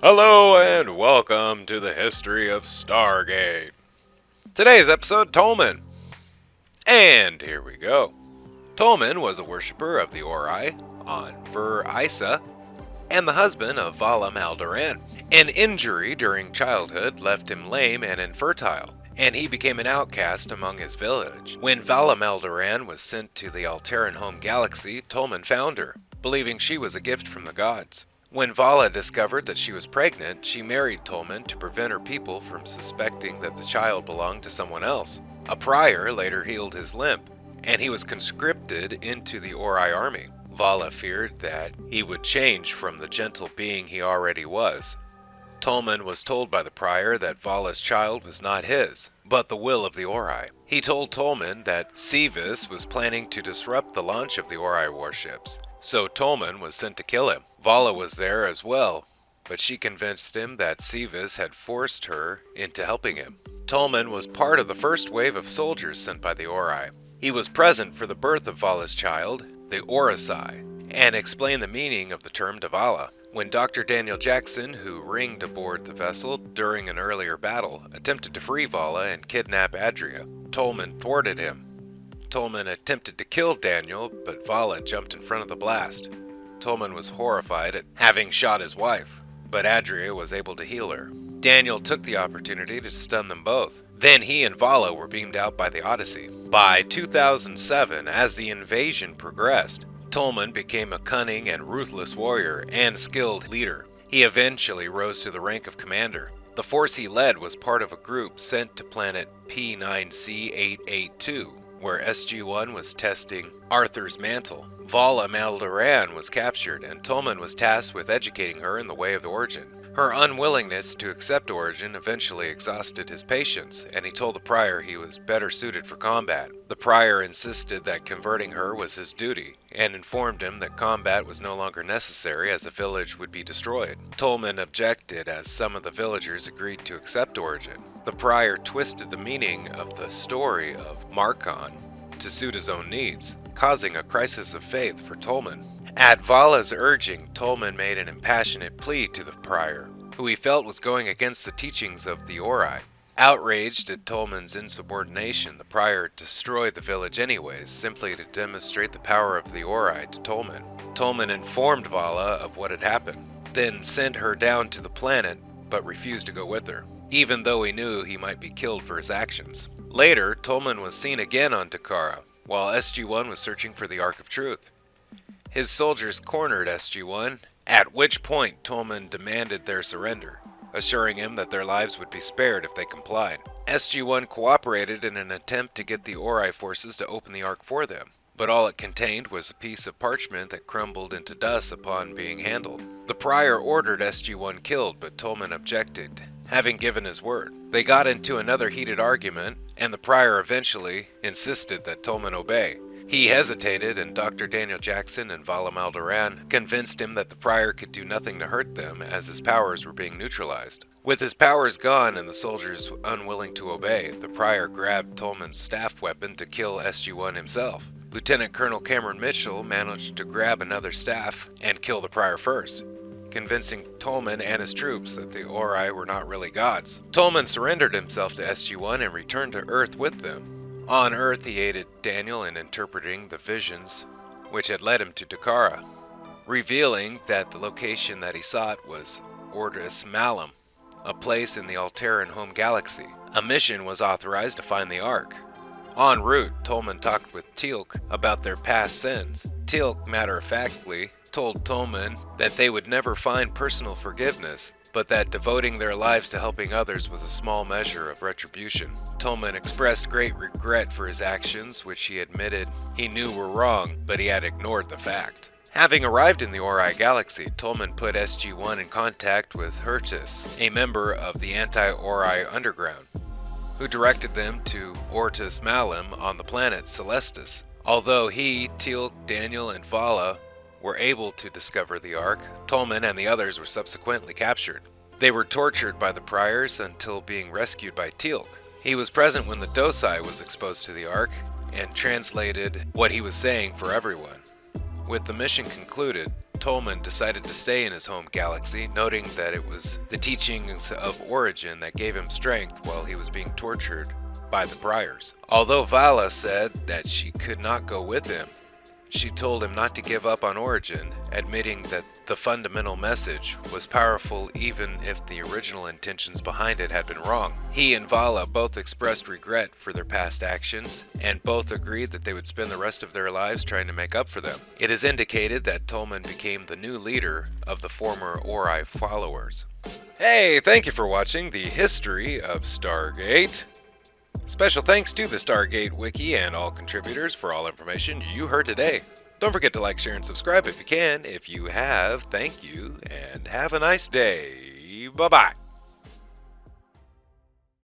Hello and welcome to the History of Stargate. Today's episode, Tomin. And here we go. Tomin was a worshipper of the Ori on Ver Isa and the husband of Vala Maldoran. An injury during childhood left him lame and infertile, and he became an outcast among his village. When Vala Maldoran was sent to the Alteran home galaxy, Tomin found her, believing she was a gift from the gods. When Vala discovered that she was pregnant, she married Tomin to prevent her people from suspecting that the child belonged to someone else. A prior later healed his limp, and he was conscripted into the Ori army. Vala feared that he would change from the gentle being he already was. Tomin was told by the prior that Vala's child was not his, but the will of the Ori. He told Tomin that Sevis was planning to disrupt the launch of the Ori warships, so Tomin was sent to kill him. Vala was there as well, but she convinced him that Sevis had forced her into helping him. Tomin was part of the first wave of soldiers sent by the Ori. He was present for the birth of Vala's child, the Orisai, and explained the meaning of the term to Vala. When Dr. Daniel Jackson, who ringed aboard the vessel during an earlier battle, attempted to free Vala and kidnap Adria, Tomin thwarted him. Tomin attempted to kill Daniel, but Vala jumped in front of the blast. Tomin was horrified at having shot his wife, but Adria was able to heal her. Daniel took the opportunity to stun them both. Then he and Vala were beamed out by the Odyssey. By 2007, as the invasion progressed, Tomin became a cunning and ruthless warrior and skilled leader. He eventually rose to the rank of commander. The force he led was part of a group sent to planet P9C882, where SG1 was testing Arthur's mantle. Vala Maldoran was captured, and Tomin was tasked with educating her in the way of the Origin. Her unwillingness to accept Origin eventually exhausted his patience, and he told the prior he was better suited for combat. The prior insisted that converting her was his duty, and informed him that combat was no longer necessary as the village would be destroyed. Tomin objected as some of the villagers agreed to accept Origin. The prior twisted the meaning of the story of Markon to suit his own needs, causing a crisis of faith for Tomin. At Vala's urging, Tomin made an impassionate plea to the prior, who he felt was going against the teachings of the Ori. Outraged at Tomin's insubordination, the prior destroyed the village anyways, simply to demonstrate the power of the Ori to Tomin. Tomin informed Vala of what had happened, then sent her down to the planet, but refused to go with her, even though he knew he might be killed for his actions. Later, Tomin was seen again on Takara, while SG-1 was searching for the Ark of Truth. His soldiers cornered SG-1, at which point Tomin demanded their surrender, assuring him that their lives would be spared if they complied. SG-1 cooperated in an attempt to get the Ori forces to open the Ark for them, but all it contained was a piece of parchment that crumbled into dust upon being handled. The prior ordered SG-1 killed, but Tomin objected, having given his word. They got into another heated argument, and the prior eventually insisted that Tomin obey. He hesitated, and Dr. Daniel Jackson and Vala Maldoran convinced him that the prior could do nothing to hurt them as his powers were being neutralized. With his powers gone and the soldiers unwilling to obey, the prior grabbed Tomin's staff weapon to kill SG-1 himself. Lieutenant Colonel Cameron Mitchell managed to grab another staff and kill the prior first, convincing Tomin and his troops that the Ori were not really gods. Tomin surrendered himself to SG-1 and returned to Earth with them. On Earth, he aided Daniel in interpreting the visions which had led him to Takara, revealing that the location that he sought was Ordis Malum, a place in the Alteran home galaxy. A mission was authorized to find the Ark. En route, Tomin talked with Teal'c about their past sins. Teal'c, matter-of-factly, told Tomin that they would never find personal forgiveness, but that devoting their lives to helping others was a small measure of retribution. Tomin expressed great regret for his actions, which he admitted he knew were wrong, but he had ignored the fact. Having arrived in the Ori galaxy, Tomin put SG-1 in contact with Hertis, a member of the anti-Ori underground, who directed them to Ortis Malum on the planet Celestis. Although he, Teal'c, Daniel, and Vala were able to discover the Ark, Tomin and the others were subsequently captured. They were tortured by the priors until being rescued by Teal'c. He was present when the Dosai was exposed to the Ark and translated what he was saying for everyone. With the mission concluded, Tomin decided to stay in his home galaxy, noting that it was the teachings of Origin that gave him strength while he was being tortured by the Briars. Although Vala said that she could not go with him, she told him not to give up on Origin, admitting that the fundamental message was powerful even if the original intentions behind it had been wrong. He and Vala both expressed regret for their past actions, and both agreed that they would spend the rest of their lives trying to make up for them. It is indicated that Tomin became the new leader of the former Ori followers. Hey, thank you for watching the History of Stargate. Special thanks to the Stargate Wiki and all contributors for all information you heard today. Don't forget to like, share, and subscribe if you can. If you have, thank you, and have a nice day. Bye-bye.